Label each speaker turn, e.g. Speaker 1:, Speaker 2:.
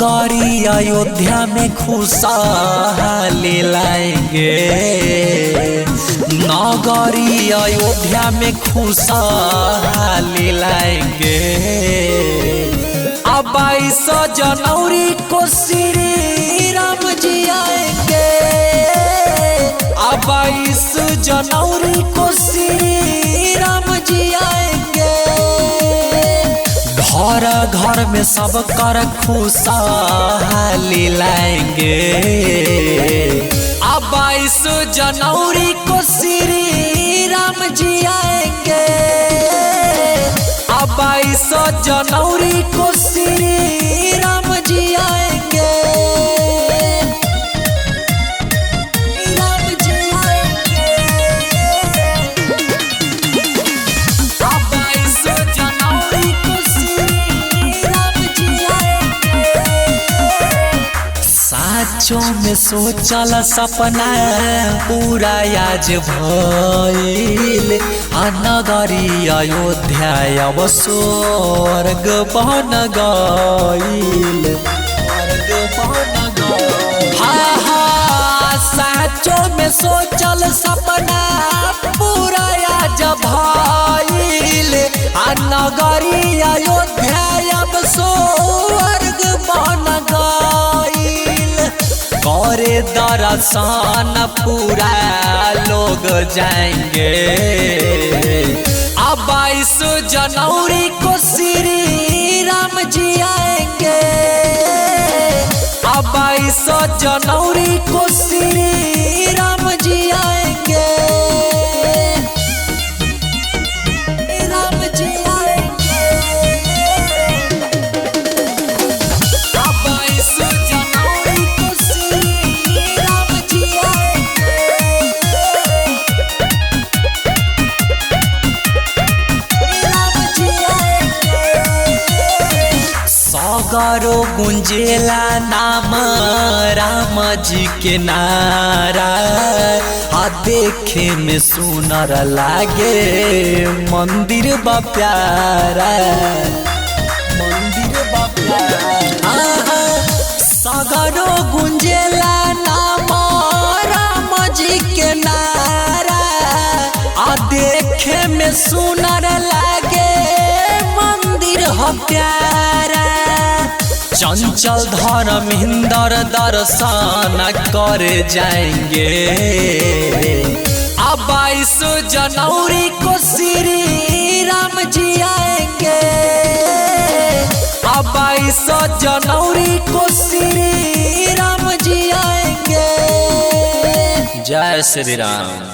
Speaker 1: नगरी अयोध्या में खुशहाली लाएंगे, नगरी अयोध्या में खुशहाली लाएंगे। अब 22 जनवरी को श्री राम जी आएंगे, अब 22 जनवरी को श्री राम जी आएंगे। घर घर में सब कर खुशहाली लाएंगे, अब 22 जनवरी को श्री राम जी आएंगे, अब 22 जनवरी को श्री राम जी आएंगे। राम जी आएंगे, अब 22 जनवरी को श्री राम जी आएंगे। साँचों में सोचल सपना पूरा आज भइल, नगरी अयोध्या अब स्वर्ग बन गइल, हाँ हाँ। साँचों में सोचल सपना पूरा आज भइल, नगरी अयोध्या अब स्वर्ग बन गइल। करे दर्शन पूरा लोग जाएंगे, अब 22 जनवरी को श्री राम जी आएंगे, अब 22 जनवरी को श्री राम जी आएंगे। राम जी आएंगे, अब 22 जनवरी को श्री राम जी आएंगे। सगरो गुंजेला नाम राम जी के नारा, देखे में सुनर लागे मंदिर बा प्यारा, मंदिर बा प्यारा। सगरो गुंजेला नाम राम जी के नारा, देखे में सुनर लागे मंदिर हो प्यारा। चंचल धर्मेंद्र दर्शन कर जाएंगे, अब 22 जनवरी को श्री राम जी आएंगे, अब 22 जनवरी को श्री राम जी आएंगे। जय श्री राम।